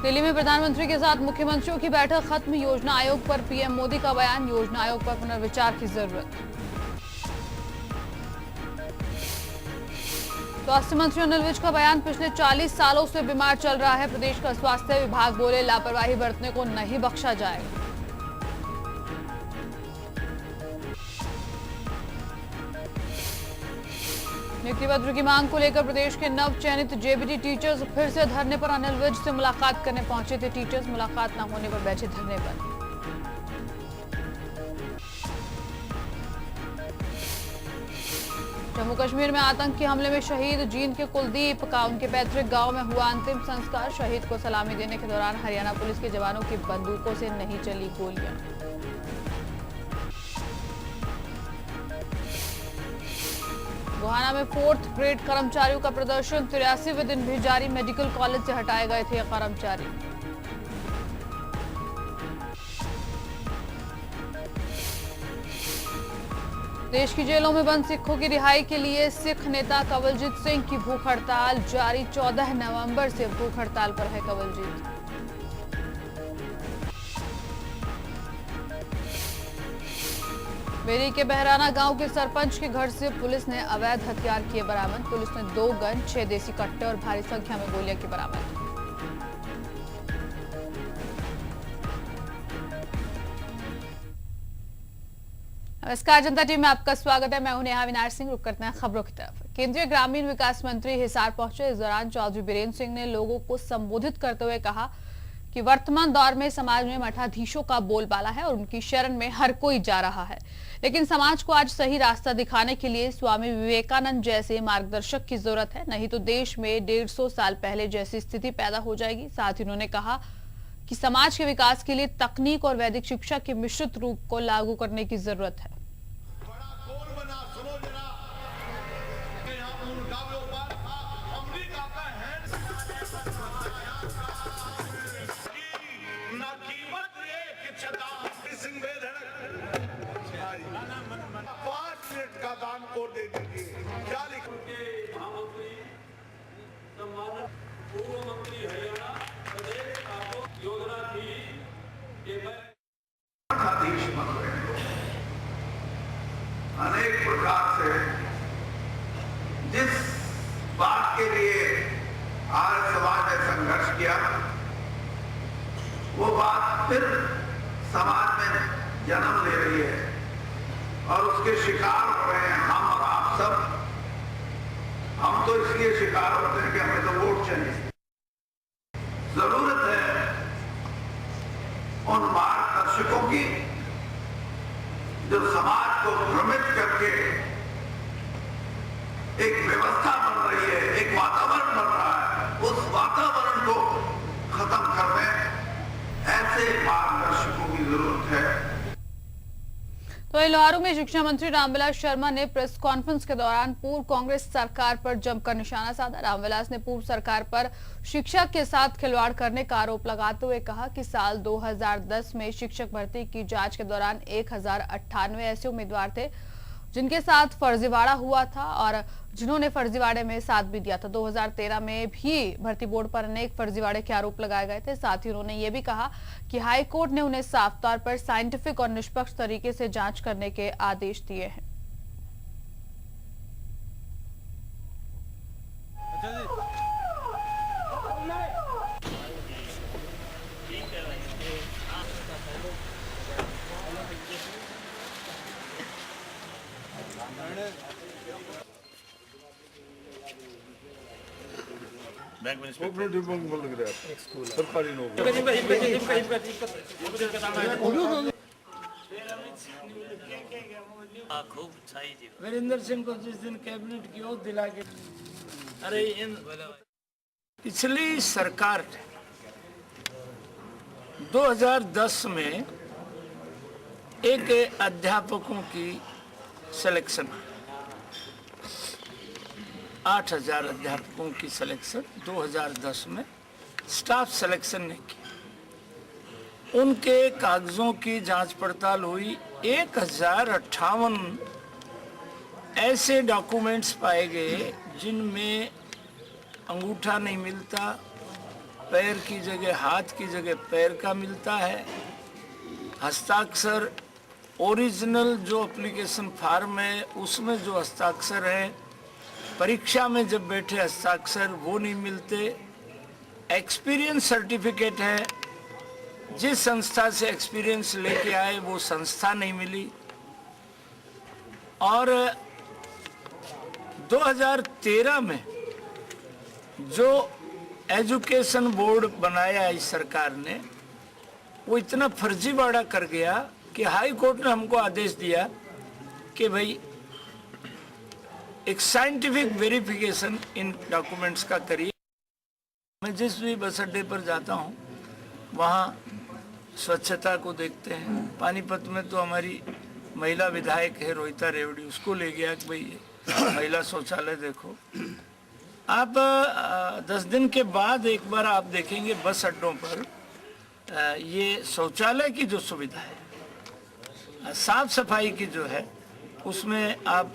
दिल्ली में प्रधानमंत्री के साथ मुख्यमंत्रियों की बैठक खत्म। योजना आयोग पर पीएम मोदी का बयान, योजना आयोग पर पुनर्विचार की जरूरत। स्वास्थ्य मंत्री अनिल विज का बयान, पिछले 40 सालों से बीमार चल रहा है प्रदेश का स्वास्थ्य विभाग, बोले लापरवाही बरतने को नहीं बख्शा जाएगा। नियुक्ति पत्र की मांग को लेकर प्रदेश के नव चयनित जेबीटी टीचर्स फिर से धरने पर। अनिल विज से मुलाकात करने पहुंचे थे टीचर्स, मुलाकात न होने पर बैठे धरने पर। जम्मू कश्मीर में आतंकी हमले में शहीद जींद के कुलदीप का उनके पैतृक गांव में हुआ अंतिम संस्कार। शहीद को सलामी देने के दौरान हरियाणा पुलिस के जवानों की बंदूकों से नहीं चली गोलियां। गोहाना में 4th ग्रेड कर्मचारियों का प्रदर्शन, 83वें दिन भी जारी। मेडिकल कॉलेज से हटाए गए थे कर्मचारी। देश की जेलों में बंद सिखों की रिहाई के लिए सिख नेता कंवलजीत सिंह की भूख हड़ताल जारी। 14 नवंबर से भूख हड़ताल पर है कंवलजीत। बेरी के बहराना गांव के सरपंच के घर से पुलिस ने अवैध हथियार किए बरामद। पुलिस ने 2 गन, 6 देसी कट्टे और भारी संख्या में गोलियां की बरामद। नमस्कार, जनता टीवी में आपका स्वागत है। मैं हूं नेहा विनाश सिंह। रुक करते हैं खबरों की तरफ। केंद्रीय ग्रामीण विकास मंत्री हिसार पहुंचे। इस दौरान चौधरी बीरेन्द्र सिंह ने लोगों को संबोधित करते हुए कहा कि वर्तमान दौर में समाज में मठाधीशों का बोलबाला है और उनकी शरण में हर कोई जा रहा है, लेकिन समाज को आज सही रास्ता दिखाने के लिए स्वामी विवेकानंद जैसे मार्गदर्शक की जरूरत है, नहीं तो देश में 150 साल पहले जैसी स्थिति पैदा हो जाएगी। साथ ही उन्होंने कहा कि समाज के विकास के लिए तकनीक और वैदिक शिक्षा के मिश्रित रूप को लागू करने की जरूरत है। का दान को दे दीजिए। क्या लिखे पूर्व मंत्री हरियाणा प्रदेश योजना थी अनेक प्रकार से जिस बात के लिए आज समाज ने संघर्ष किया, वो बात फिर समाज में जन्म ले रही है और उसके शिकार हो रहे हैं हम और आप सब। हम तो इसलिए शिकार होते हैं कि हमें तो वोट चाहिए। जरूरत है उन मार्गदर्शकों की जो समाज को भ्रमित करके एक व्यवस्था बन रही है, एक वातावरण बन रहा है, उस वातावरण को खत्म करने ऐसे मार्गदर्शकों की जरूरत है। तो लोहारू में शिक्षा मंत्री रामविलास शर्मा ने प्रेस कॉन्फ्रेंस के दौरान पूर्व कांग्रेस सरकार पर जमकर निशाना साधा। रामविलास ने पूर्व सरकार पर शिक्षा के साथ खिलवाड़ करने का आरोप लगाते हुए कहा कि साल 2010 में शिक्षक भर्ती की जांच के दौरान 1098 ऐसे उम्मीदवार थे जिनके साथ फर्जीवाड़ा हुआ था और जिन्होंने फर्जीवाड़े में साथ भी दिया था। 2013 में भी भर्ती बोर्ड पर अनेक फर्जीवाड़े के आरोप लगाए गए थे। साथ ही उन्होंने ये भी कहा कि हाई कोर्ट ने उन्हें साफ तौर पर साइंटिफिक और निष्पक्ष तरीके से जांच करने के आदेश दिए हैं। बैंक में सरकारी नौकरी खूब छाई जी। वीरेंद्र सिंह को जिस दिन कैबिनेट की ओर दिला के अरे इन पिछली सरकार ने 2010 में एक अध्यापकों की सिलेक्शन 8000 अध्यापकों की सिलेक्शन 2010 में स्टाफ सिलेक्शन ने की। उनके कागजों की जांच पड़ताल हुई। 1058 ऐसे डॉक्यूमेंट्स पाए गए जिनमें अंगूठा नहीं मिलता, पैर की जगह हाथ की जगह पैर का मिलता है, हस्ताक्षर ओरिजिनल जो एप्लीकेशन फॉर्म है उसमें जो हस्ताक्षर है, परीक्षा में जब बैठे हस्ताक्षर वो नहीं मिलते, एक्सपीरियंस सर्टिफिकेट है, जिस संस्था से एक्सपीरियंस लेके आए वो संस्था नहीं मिली, और 2013 में जो एजुकेशन बोर्ड बनाया इस सरकार ने, वो इतना फर्जीवाड़ा कर गया कि हाई कोर्ट ने हमको आदेश दिया कि भाई एक साइंटिफिक वेरिफिकेशन इन डॉक्यूमेंट्स का करिए। मैं जिस भी बस अड्डे पर जाता हूँ वहाँ स्वच्छता को देखते हैं। पानीपत में तो हमारी महिला विधायक है रोहिता रेवड़ी, उसको ले गया कि भाई महिला शौचालय देखो। आप 10 दिन के बाद एक बार आप देखेंगे बस अड्डों पर ये शौचालय की जो सुविधा है, साफ सफाई की जो है, उसमें आप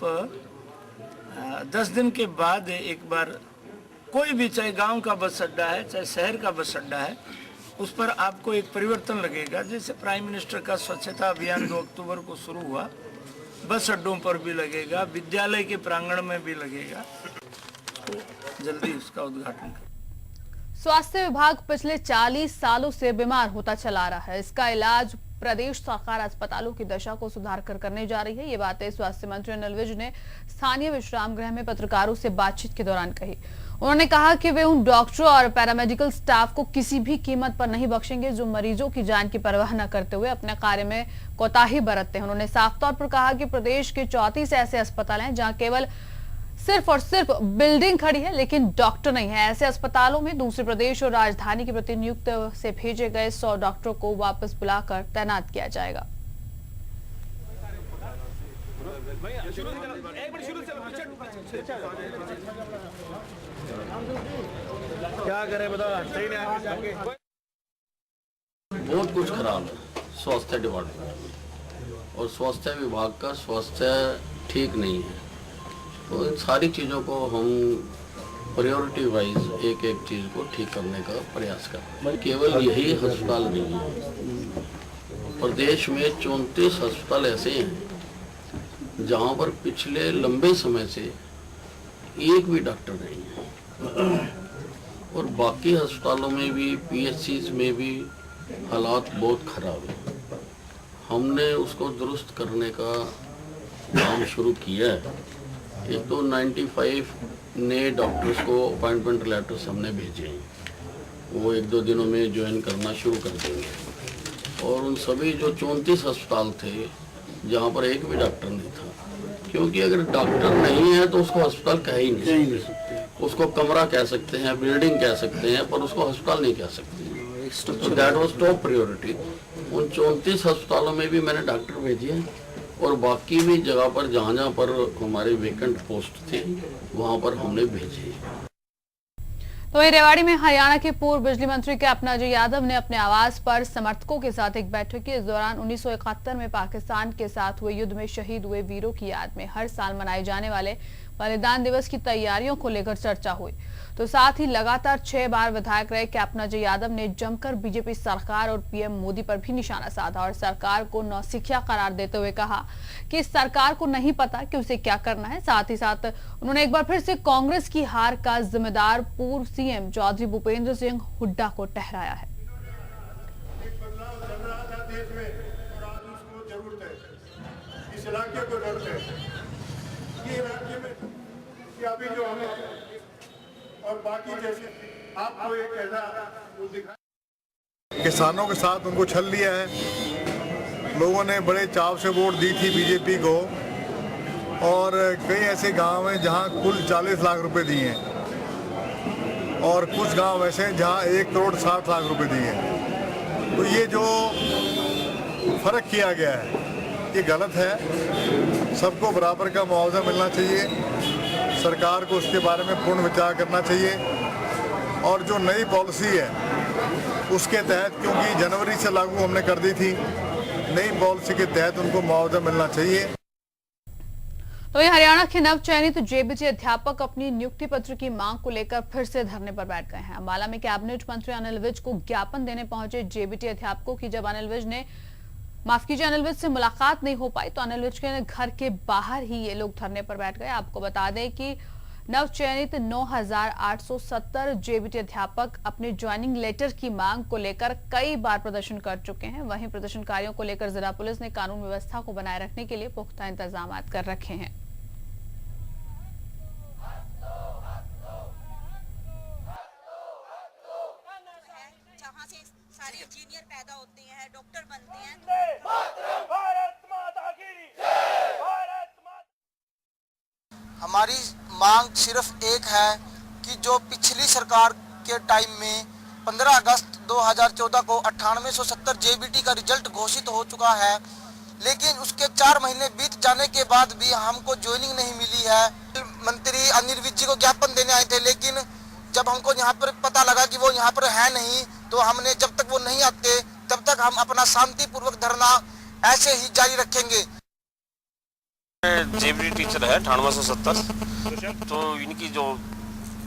10 दिन के बाद एक बार कोई भी, चाहे गांव का बस अड्डा है चाहे शहर का बस अड्डा है, उस पर आपको एक परिवर्तन लगेगा। जैसे प्राइम मिनिस्टर का स्वच्छता अभियान 2 अक्टूबर को शुरू हुआ, बस अड्डों पर भी लगेगा, विद्यालय के प्रांगण में भी लगेगा, तो जल्दी उसका उद्घाटन करें। स्वास्थ्य विभाग पिछले 40 सालों से बीमार होता चला रहा है। इसका इलाज प्रदेश सरकार अस्पतालों की दशा को सुधार कर करने जा रही है। ये बातें स्वास्थ्य मंत्री अनिल विज ने स्थानीय विश्राम गृह में पत्रकारों से बातचीत के दौरान कही। उन्होंने कहा कि वे उन डॉक्टरों और पैरामेडिकल स्टाफ को किसी भी कीमत पर नहीं बख्शेंगे जो मरीजों की जान की परवाह न करते हुए अपने कार्य में कोताही बरतते हैं। उन्होंने साफ तौर पर कहा कि प्रदेश के 34 ऐसे अस्पताल हैं जहां केवल सिर्फ और सिर्फ बिल्डिंग खड़ी है लेकिन डॉक्टर नहीं है। ऐसे अस्पतालों में दूसरे प्रदेश और राजधानी के प्रतिनियुक्त से भेजे गए 100 डॉक्टरों को वापस बुलाकर तैनात किया जाएगा। क्या करें बताओ, सही नहीं। बहुत कुछ खराब है स्वास्थ्य डिपार्टमेंट और स्वास्थ्य विभाग का स्वास्थ्य ठीक नहीं है। तो इन सारी चीज़ों को हम प्रायोरिटी वाइज एक एक चीज़ को ठीक करने का प्रयास कर रहे हैं। केवल यही अस्पताल नहीं है, प्रदेश में 34 अस्पताल ऐसे हैं जहां पर पिछले लंबे समय से एक भी डॉक्टर नहीं है, और बाकी अस्पतालों में भी PHCs में भी हालात बहुत ख़राब है। हमने उसको दुरुस्त करने का काम शुरू किया है। एक तो 95 नए डॉक्टर्स को अपॉइंटमेंट लेटर्स हमने भेजे हैं, वो 1-2 दिनों में ज्वाइन करना शुरू कर देंगे। और उन सभी जो 34 अस्पताल थे जहाँ पर एक भी डॉक्टर नहीं था, क्योंकि अगर डॉक्टर नहीं है तो उसको अस्पताल कह ही नहीं सकते, उसको कमरा कह सकते हैं, बिल्डिंग कह सकते हैं, पर उसको अस्पताल नहीं कह सकते। तो दैट वाज टॉप प्रायोरिटी। उन 34 अस्पतालों में भी मैंने डॉक्टर भेजे हैं, और बाकी भी जगह पर जहाँ पर हमारे वेकेंट पोस्ट थे वहाँ पर हमने भेजे। तो रेवाड़ी में हरियाणा के पूर्व बिजली मंत्री कैप्टन अजय यादव ने अपने आवास पर समर्थकों के साथ एक बैठक की। इस दौरान 1971 में पाकिस्तान के साथ हुए युद्ध में शहीद हुए वीरों की याद में हर साल मनाए जाने वाले बलिदान दिवस की तैयारियों को लेकर चर्चा हुई। तो साथ ही लगातार 6 बार विधायक रहे कैप्टन अजय यादव ने जमकर बीजेपी सरकार और पीएम मोदी पर भी निशाना साधा और सरकार को नौसिखिया करार देते हुए कहा कि सरकार को नहीं पता कि उसे क्या करना है। साथ ही साथ उन्होंने एक बार फिर से कांग्रेस की हार का जिम्मेदार पूर्व सीएम चौधरी भूपेंद्र सिंह हुड्डा को ठहराया है। इस इलाके को जरूरत है, ये इलाके में कि अभी जो हमें और बाकी जैसे आपको एक ऐसा दिखा, किसानों के साथ उनको छल लिया है। लोगों ने बड़े चाव से वोट दी थी बीजेपी को, और कई ऐसे गांव हैं जहां कुल 40 लाख रुपए दिए हैं, और कुछ गांव ऐसे हैं जहां 1 करोड़ 60 लाख रुपए दिए हैं। तो ये जो फर्क किया गया है ये गलत है। सबको बराबर का मुआवजा मिलना चाहिए। सरकार को उसके बारे में पूर्ण विचार करना चाहिए, और जो नई पॉलिसी है उसके तहत, क्योंकि जनवरी से लागू हमने कर दी थी, नई पॉलिसी के तहत उनको मुआवजा मिलना चाहिए। तो ये हरियाणा के नव चयनित जेबीटी अध्यापक अपनी नियुक्ति पत्र की मांग को लेकर फिर से धरने पर बैठ गए हैं। अम्बाला में कैबिनेट मंत्री अनिल विज को ज्ञापन देने पहुंचे जेबीटी अध्यापकों की जब अनिल विज से मुलाकात नहीं हो पाई तो अनिल विज के घर के बाहर ही ये लोग धरने पर बैठ गए। आपको बता दें कि नव चयनित 9,870 जेबीटी अध्यापक अपने ज्वाइनिंग लेटर की मांग को लेकर कई बार प्रदर्शन कर चुके हैं। वहीं प्रदर्शनकारियों को लेकर जिला पुलिस ने कानून व्यवस्था को बनाए रखने के लिए पुख्ता इंतजाम कर रखे हैं। जहाँ से सारे इंजीनियर पैदा होते हैं, डॉक्टर बनते हैं। हमारी मांग सिर्फ एक है कि जो पिछली सरकार के टाइम में 15 अगस्त 2014 को 9870 जेबीटी का रिजल्ट घोषित हो चुका है, लेकिन उसके 4 महीने बीत जाने के बाद भी हमको ज्वाइनिंग नहीं मिली है। मंत्री अनिल विज जी को ज्ञापन देने आए थे, लेकिन जब हमको यहाँ पर पता लगा कि वो यहाँ पर है नहीं, तो हमने जब तक वो नहीं आते तब तक हम अपना शांतिपूर्वक धरना ऐसे ही जारी रखेंगे। जेबीटी टीचर है 9870, तो इनकी जो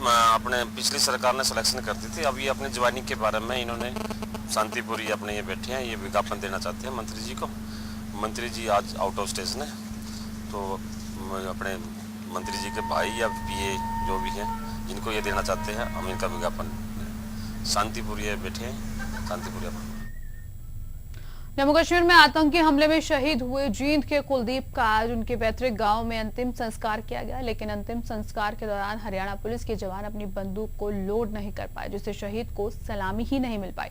अपने पिछली सरकार ने सिलेक्शन कर दी थी, अभी अपने ज्वाइनिंग के बारे में इन्होंने शांतिपूरी अपने ये बैठे हैं, ये विज्ञापन देना चाहते हैं मंत्री जी को। मंत्री जी आज आउट ऑफ स्टेशन है, तो अपने मंत्री जी के भाई या पीए जो भी हैं जिनको ये देना चाहते हैं, हम इनका विज्ञापन शांतिपूरी बैठे हैं, शांतिपूरी। जम्मू कश्मीर में आतंकी हमले में शहीद हुए जींद के कुलदीप का आज उनके पैतृक गांव में अंतिम संस्कार किया गया, लेकिन अंतिम संस्कार के दौरान हरियाणा पुलिस के जवान अपनी बंदूक को लोड नहीं कर पाए, जिससे शहीद को सलामी ही नहीं मिल पाई।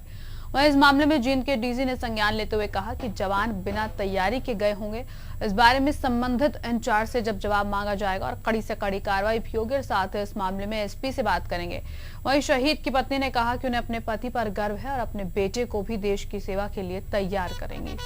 वहीं इस मामले में जींद के डीजी ने संज्ञान लेते हुए कहा कि जवान बिना तैयारी के गए होंगे। इस बारे में संबंधित इंचार्ज से जब जवाब मांगा जाएगा और कड़ी से कड़ी कार्रवाई भी होगी, और साथ ही इस मामले में एसपी से बात करेंगे। वहीं शहीद की पत्नी ने कहा कि उन्हें अपने पति पर गर्व है और अपने बेटे को भी देश की सेवा के लिए तैयार करेंगी।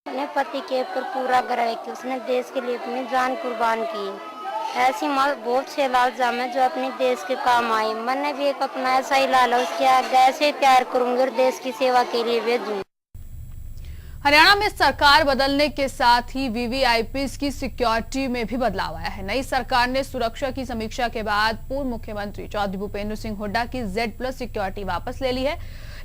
अपने पति के ऊपर पूरा गर्व है कि उसने देश के लिए अपनी जान कुर्बान की। ऐसी बहुत से लाल जाम है जो अपने देश के काम आए। मैंने भी एक अपना ऐसा ही लाल है, उसके आगे ऐसे प्यार करूंगी और देश की सेवा के लिए भेजूंगी। हरियाणा में सरकार बदलने के साथ ही वीवीआईपीज की सिक्योरिटी में भी बदलाव आया है। नई सरकार ने सुरक्षा की समीक्षा के बाद पूर्व मुख्यमंत्री चौधरी भूपेंद्र सिंह हुड्डा की Z+ सिक्योरिटी वापस ले ली है,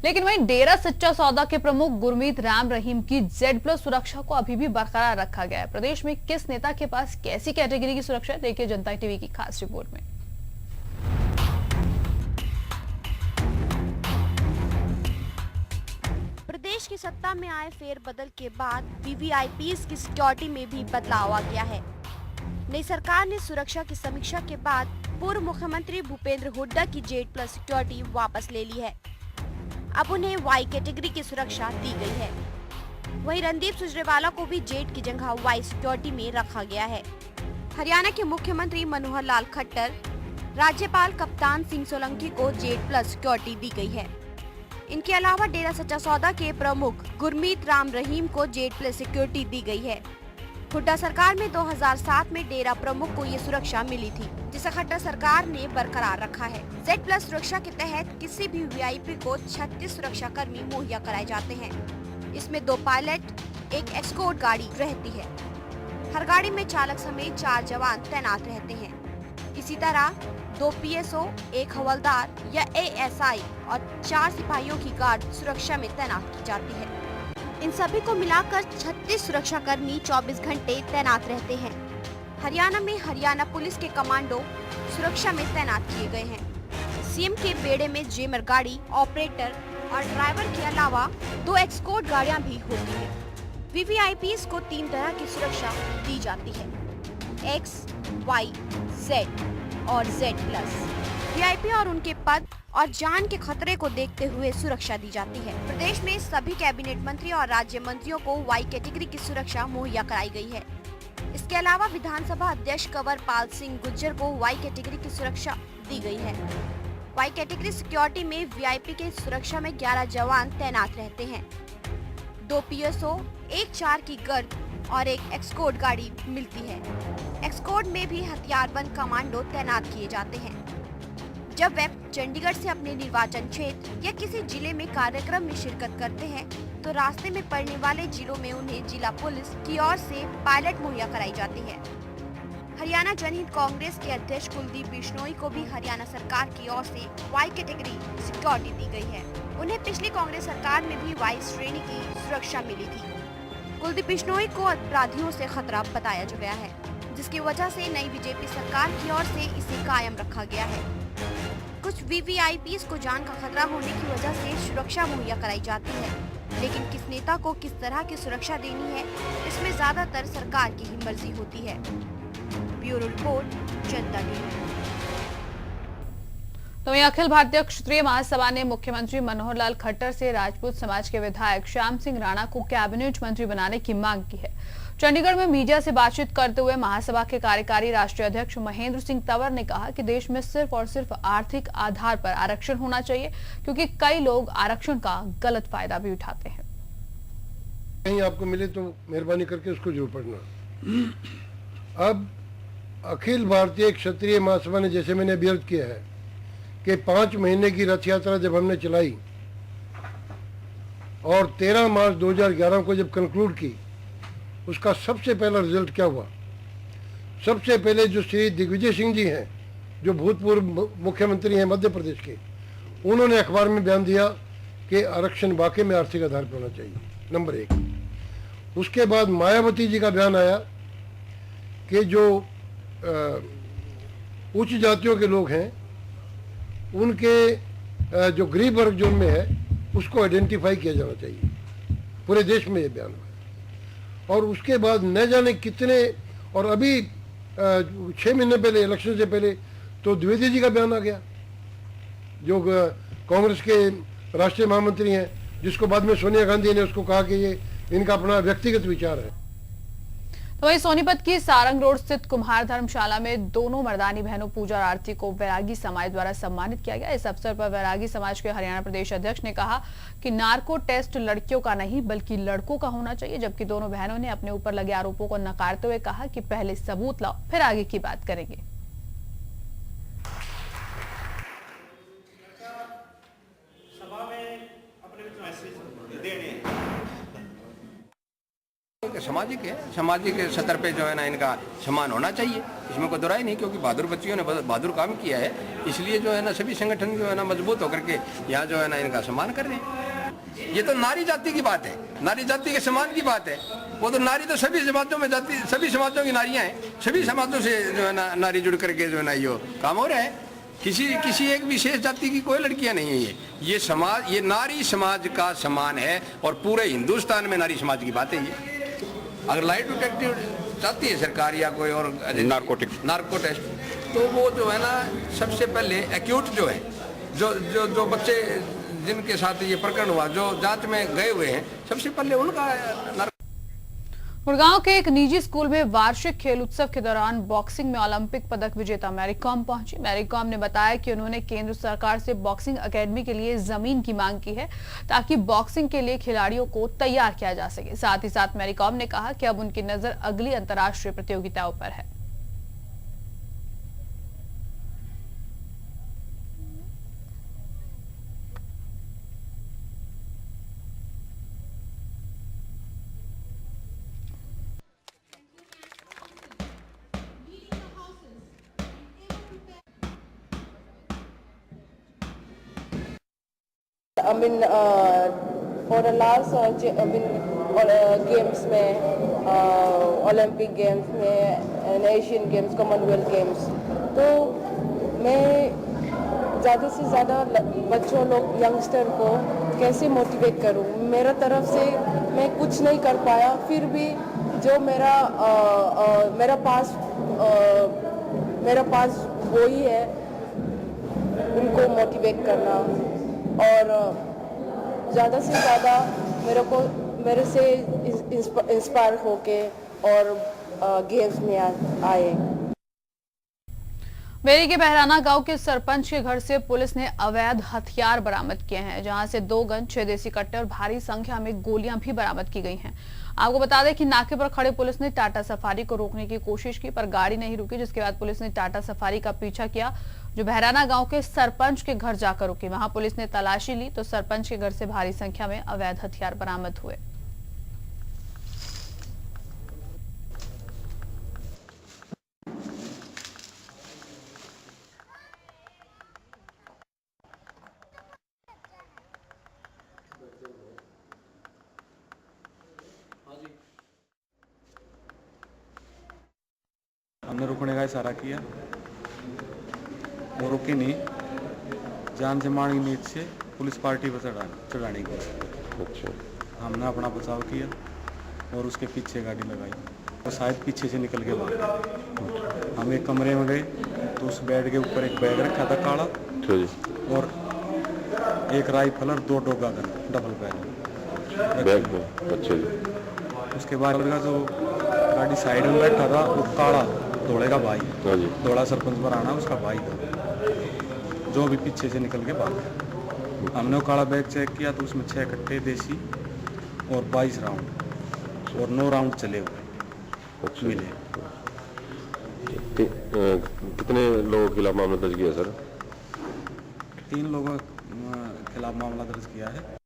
लेकिन वहीं डेरा सच्चा सौदा के प्रमुख गुरमीत राम रहीम की Z+ सुरक्षा को अभी भी बरकरार रखा गया है। प्रदेश में किस नेता के पास कैसी कैटेगरी की सुरक्षा है, देखिए जनता टीवी की खास रिपोर्ट में। प्रदेश की सत्ता में आए फेरबदल के बाद वीवीआईपीज की सिक्योरिटी में भी बदलाव आ गया है। नई सरकार ने सुरक्षा की समीक्षा के बाद पूर्व मुख्यमंत्री भूपेंद्र हुड्डा की Z+ सिक्योरिटी वापस ले ली है। अब उन्हें Y कैटेगरी की सुरक्षा दी गई है। वहीं रणदीप सुरजेवाला को भी जेट की जगह Y सिक्योरिटी में रखा गया है। हरियाणा के मुख्यमंत्री मनोहर लाल खट्टर, राज्यपाल कप्तान सिंह सोलंकी को Z+ सिक्योरिटी दी गई है। इनके अलावा डेरा सच्चा सौदा के प्रमुख गुरमीत राम रहीम को Z+ सिक्योरिटी दी गई है। हुड्डा सरकार में 2007 में डेरा प्रमुख को ये सुरक्षा मिली थी, जिसे खट्टर सरकार ने बरकरार रखा है। Z+ सुरक्षा के तहत किसी भी वीआईपी को 36 सुरक्षा कर्मी मुहैया कराए जाते हैं। इसमें 2 पायलट, 1 एस्कॉर्ट गाड़ी रहती है। हर गाड़ी में चालक समेत 4 जवान तैनात रहते हैं। इसी तरह 2 PSO, 1 हवलदार या ASI और 4 सिपाहियों की गार्ड सुरक्षा में तैनात की जाती है। इन सभी को मिलाकर 36 सुरक्षा कर्मी 24 घंटे तैनात रहते हैं। हरियाणा में हरियाणा पुलिस के कमांडो सुरक्षा में तैनात किए गए हैं। सीएम के बेड़े में जेमर गाड़ी, ऑपरेटर और ड्राइवर के अलावा 2 एस्कॉर्ट गाड़ियां भी होती हैं। वीवीआईपीज को 3 तरह की सुरक्षा दी जाती है, X, Y, Z और Z+। वीआईपी और उनके पद और जान के खतरे को देखते हुए सुरक्षा दी जाती है। प्रदेश में सभी कैबिनेट मंत्री और राज्य मंत्रियों को Y कैटेगरी की सुरक्षा मुहैया कराई गई है। इसके अलावा विधानसभा अध्यक्ष कंवर पाल सिंह गुर्जर को Y कैटेगरी की सुरक्षा दी गई है। Y कैटेगरी सिक्योरिटी में वीआईपी के सुरक्षा में 11 जवान तैनात रहते हैं। 2 PSO, एक 4 की गर्द और एक एस्कॉर्ट गाड़ी मिलती है। एस्कॉर्ट में भी हथियारबंद कमांडो तैनात किए जाते हैं। जब वे चंडीगढ़ से अपने निर्वाचन क्षेत्र या किसी जिले में कार्यक्रम में शिरकत करते हैं तो रास्ते में पड़ने वाले जिलों में उन्हें जिला पुलिस की ओर से पायलट मुहैया कराई जाती है। हरियाणा जनहित कांग्रेस के अध्यक्ष कुलदीप बिश्नोई को भी हरियाणा सरकार की ओर से वाई कैटेगरी सिक्योरिटी दी गई है। उन्हें पिछली कांग्रेस सरकार में भी वाई श्रेणी की सुरक्षा मिली थी। कुलदीप बिश्नोई को अपराधियों से खतरा बताया गया है, जिसकी वजह से नई बीजेपी सरकार की ओर से इसे कायम रखा गया है। कुछ वीवीआईपीज को जान का खतरा होने की वजह से सुरक्षा मुहैया कराई जाती है, लेकिन किस नेता को किस तरह की सुरक्षा देनी है, इसमें ज्यादातर सरकार की ही मर्जी होती है। ब्यूरो रिपोर्ट, जनता टीवी। तो वहीं अखिल भारतीय क्षत्रिय महासभा ने मुख्यमंत्री मनोहर लाल खट्टर से राजपूत समाज के विधायक श्याम सिंह राणा को कैबिनेट मंत्री बनाने की मांग की है। चंडीगढ़ में मीडिया से बातचीत करते हुए महासभा के कार्यकारी राष्ट्रीय अध्यक्ष महेंद्र सिंह तंवर ने कहा कि देश में सिर्फ और सिर्फ आर्थिक आधार पर आरक्षण होना चाहिए, क्योंकि कई लोग आरक्षण का गलत फायदा भी उठाते हैं। कहीं आपको मिले तो मेहरबानी करके उसको जरूर पढ़ना। अब अखिल भारतीय क्षत्रिय महासभा ने, जैसे मैंने अभ्यर्थ किया है कि 5 महीने की रथ यात्रा जब हमने चलाई और 13 मार्च 2011 को जब कंक्लूड की, उसका सबसे पहला रिजल्ट क्या हुआ? सबसे पहले जो श्री दिग्विजय सिंह जी हैं, जो भूतपूर्व मुख्यमंत्री हैं मध्य प्रदेश के, उन्होंने अखबार में बयान दिया कि आरक्षण वाकई में आर्थिक आधार पर होना चाहिए, नंबर 1। उसके बाद मायावती जी का बयान आया कि जो उच्च जातियों के लोग हैं, उनके जो गरीब वर्ग जोन में है, उसको आइडेंटिफाई किया जाना चाहिए। पूरे देश में ये बयान हुआ। और उसके बाद न जाने कितने, और अभी 6 महीने पहले, इलेक्शन से पहले, तो द्विवेदी जी का बयान आ गया, जो कांग्रेस के राष्ट्रीय महामंत्री हैं, जिसको बाद में सोनिया गांधी ने उसको कहा कि ये इनका अपना व्यक्तिगत विचार है। तो वहीं सोनीपत की सारंग रोड स्थित कुम्हार धर्मशाला में दोनों मर्दानी बहनों पूजा और आरती को वैरागी समाज द्वारा सम्मानित किया गया। इस अवसर पर वैरागी समाज के हरियाणा प्रदेश अध्यक्ष ने कहा कि नार्को टेस्ट लड़कियों का नहीं बल्कि लड़कों का होना चाहिए, जबकि दोनों बहनों ने अपने ऊपर लगे आरोपों को नकारते हुए कहा कि पहले सबूत लाओ, फिर आगे की बात करेंगे। सामाजिक स्तर पे जो है ना इनका सम्मान होना चाहिए, इसमें कोई दुराई नहीं, क्योंकि बहादुर बच्चियों ने बहादुर काम किया है, इसलिए जो है ना सभी संगठन जो है ना मजबूत होकर के यहाँ जो है ना इनका सम्मान कर रहे हैं। ये तो नारी जाति की बात है, नारी जाति के सम्मान की बात है। वो तो नारी तो सभी समाजों में जाती, सभी समाजों की नारियाँ हैं, सभी समाजों से जो है ना नारी जुड़ करके जो है ना ये काम हो रहा है। किसी एक विशेष जाति की कोई लड़कियां नहीं है ये समाज, ये नारी समाज का सम्मान है और पूरे हिंदुस्तान में नारी समाज की बात है ये। अगर लाइट डिटेक्टिव चाहती है सरकार या कोई और नार्को टेस्ट, तो वो जो है ना सबसे पहले एक्यूट जो है, जो बच्चे जिनके साथ ये प्रकरण हुआ, जो जांच में गए हुए हैं, सबसे पहले उनका। गुड़गांव के एक निजी स्कूल में वार्षिक खेल उत्सव के दौरान बॉक्सिंग में ओलंपिक पदक विजेता मैरी कॉम पहुंची। मैरी कॉम ने बताया कि उन्होंने केंद्र सरकार से बॉक्सिंग एकेडमी के लिए जमीन की मांग की है, ताकि बॉक्सिंग के लिए खिलाड़ियों को तैयार किया जा सके। साथ ही साथ मैरी कॉम ने कहा कि अब उनकी नजर अगली अंतर्राष्ट्रीय प्रतियोगिताओं पर है। I mean, for the last games में, ओलंपिक गेम्स में, एशियन गेम्स, कॉमनवेल्थ गेम्स, तो मैं ज़्यादा से ज़्यादा बच्चों लोग, यंगस्टर को कैसे मोटिवेट करूं। मेरा तरफ से मैं कुछ नहीं कर पाया, फिर भी जो मेरा पास वही है, उनको मोटिवेट करना और ज़्यादा से ज़्यादा मेरे से इंस्पायर होके और गेम्स में आए। बेरी के बहराना गांव के सरपंच के घर से पुलिस ने अवैध हथियार बरामद किए हैं, जहां से 2 गन, 6 देसी कट्टे और भारी संख्या में गोलियां भी बरामद की गई हैं। आपको बता दें कि नाके पर खड़े पुलिस ने टाटा सफारी को रोकने की कोशिश की, पर गाड़ी नहीं रुकी, जिसके बाद पुलिस ने टाटा सफारी का पीछा किया, जो बहराना गांव के सरपंच के घर जाकर रुकी। वहां पुलिस ने तलाशी ली तो सरपंच के घर से भारी संख्या में अवैध हथियार बरामद हुए। हमने रुकने का इशारा किया, वो रुकी नहीं, जान से मारने की नीयत से पुलिस पार्टी पर चढ़ाने की। अच्छा। हमने अपना बचाव किया और उसके पीछे गाड़ी लगाई, और शायद पीछे से निकल के भागा। हम एक कमरे में गए तो उस बेड के ऊपर एक बैग रखा था काला, और एक राइफल और 2 डोगा गन डबल बैग में। अच्छा जी। उसके बाद जो गाड़ी साइड में बैठा था वो काला धोड़े का भाई, धोड़ा सरपंच बराना उसका भाई था, जो भी पीछे से निकल के भागा। हमने वो काला बैग चेक किया तो उसमें 6 कट्टे देसी और 22 राउंड और 9 राउंड चले हुए मिले। कितने लोगों के खिलाफ मामला दर्ज किया सर? 3 लोगों के खिलाफ मामला दर्ज किया है।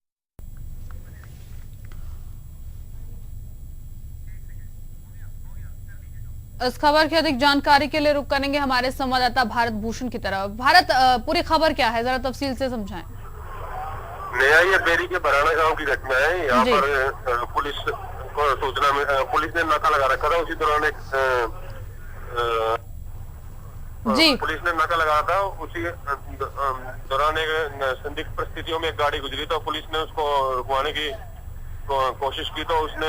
इस खबर की अधिक जानकारी के लिए रुक करेंगे हमारे संवाददाता भारत भूषण की तरफ। भारत, पूरी खबर क्या है, जरा तफसील से समझाएं। नया ये बेरी के बराना गांव की घटना है। यहाँ पर पुलिस को सूचना में पुलिस ने नाका लगा रखा था। उसी दौरान एक पुलिस ने नाका लगाया था। उसी दौरान एक संदिग्ध परिस्थितियों में एक गाड़ी गुजरी तो पुलिस ने उसको रुकवाने की कोशिश की, तो उसने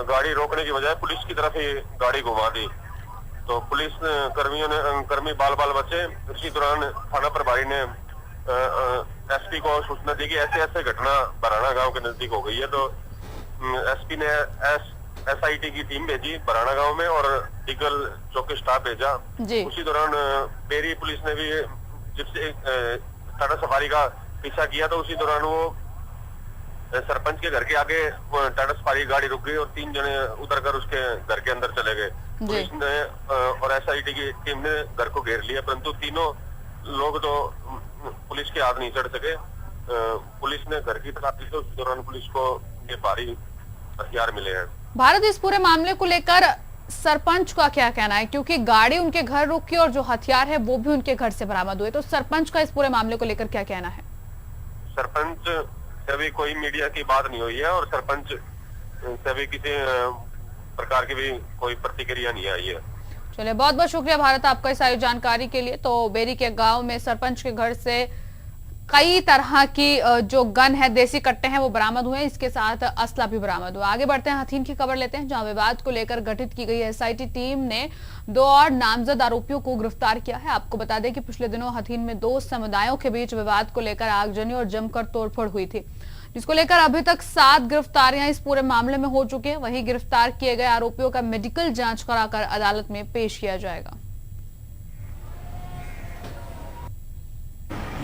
गाड़ी रोकने की बजाय पुलिस की तरफ ही गाड़ी घुमा दी। तो पुलिस कर्मी बाल बचे। उसी दौरान थाना प्रभारी ने एसपी को सूचना दी कि ऐसे ऐसे घटना बराना गांव के नजदीक हो गई है। तो एसपी ने एसआईटी की टीम भेजी बराना गांव में और डीगल चौकी स्टाफ भेजा। उसी दौरान बेरी पुलिस ने भी जिससे टाटा सफारी का पीछा किया, तो उसी दौरान वो सरपंच के घर के आगे टाटा सफारी गाड़ी रुक गई और 3 जने उतरकर उसके घर के अंदर चले गए। पुलिस ने और एसआईटी की टीम ने घर को घेर लिया, परंतु तीनों लोग तो पुलिस के हाथ नहीं चढ़ सके। पुलिस ने घर की तलाशी ली तो उस दौरान पुलिस को ये भारी हथियार मिले हैं। भारत, इस पूरे मामले को लेकर सरपंच का क्या कहना है, क्योंकि गाड़ी उनके घर रुकी और जो हथियार है वो भी उनके घर से बरामद हुए, तो सरपंच का इस पूरे मामले को लेकर क्या कहना है? सरपंच से अभी कोई मीडिया की बात नहीं हुई है और सरपंच से अभी किसी प्रकार की भी कोई प्रतिक्रिया नहीं आई है। चलिए, बहुत बहुत शुक्रिया भारत आपका इस सारी जानकारी के लिए। तो बेरी के गांव में सरपंच के घर से कई तरह की जो गन है, देसी कट्टे हैं, वो बरामद हुए। इसके साथ असला भी बरामद हुआ। आगे बढ़ते हैं, हथीन की खबर लेते हैं, जहां विवाद को लेकर गठित की गई एसआईटी टीम ने 2 और नामजद आरोपियों को गिरफ्तार किया है। आपको बता दें कि पिछले दिनों हथीन में 2 समुदायों के बीच विवाद को लेकर आगजनी और जमकर तोड़फोड़ हुई थी, जिसको लेकर अभी तक 7 गिरफ्तारियां इस पूरे मामले में हो चुकी है। वहीं गिरफ्तार किए गए आरोपियों का मेडिकल जांच कराकर अदालत में पेश किया जाएगा।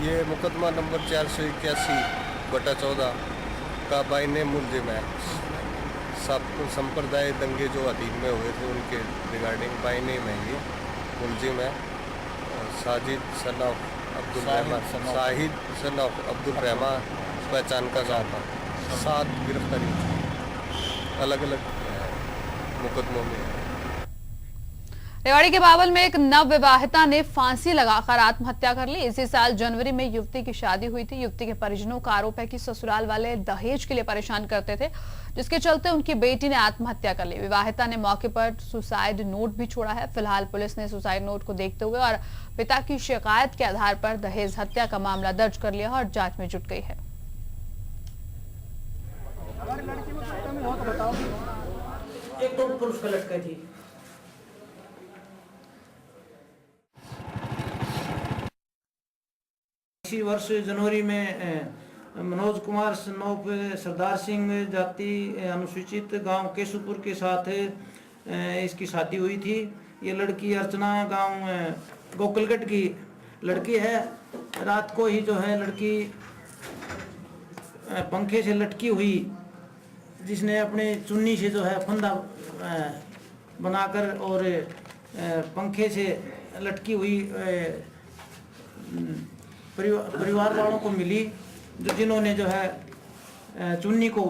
ये मुकदमा नंबर 481/14 का बाइने मुलजिम है। संप्रदाय दंगे जो हथीन में हुए थे उनके रिगार्डिंग बाइने में ये मुलजिम है। Sajid son of Abdul Rahman, Shahid son of Abdul Rahman पहचान का गाँव था। 7 गिरफ्तारी अलग अलग मुकदमों में। रेवाड़ी के बावल में एक नवविवाहिता ने फांसी लगाकर आत्महत्या कर ली। इसी साल जनवरी में युवती की शादी हुई थी। युवती के परिजनों का आरोप है कि ससुराल वाले दहेज के लिए परेशान करते थे, जिसके चलते उनकी बेटी ने आत्महत्या कर ली। विवाहिता ने मौके पर सुसाइड नोट भी छोड़ा है। फिलहाल पुलिस ने सुसाइड नोट को देखते हुए और पिता की शिकायत के आधार पर दहेज हत्या का मामला दर्ज कर लिया और जांच में जुट गई है। एक तो पुरुष का लटका थी। इसी वर्ष जनवरी में मनोज कुमार सनोप सरदार सिंह जाति अनुसूचित गांव केशुपुर के साथ इसकी शादी हुई थी। ये लड़की अर्चना गांव गोकुलगढ़ की लड़की है। रात को ही जो है लड़की पंखे से लटकी हुई, जिसने अपने चुन्नी से जो है फंदा बनाकर और पंखे से लटकी हुई परिवार वालों को मिली, जो जिन्होंने जो है चुन्नी को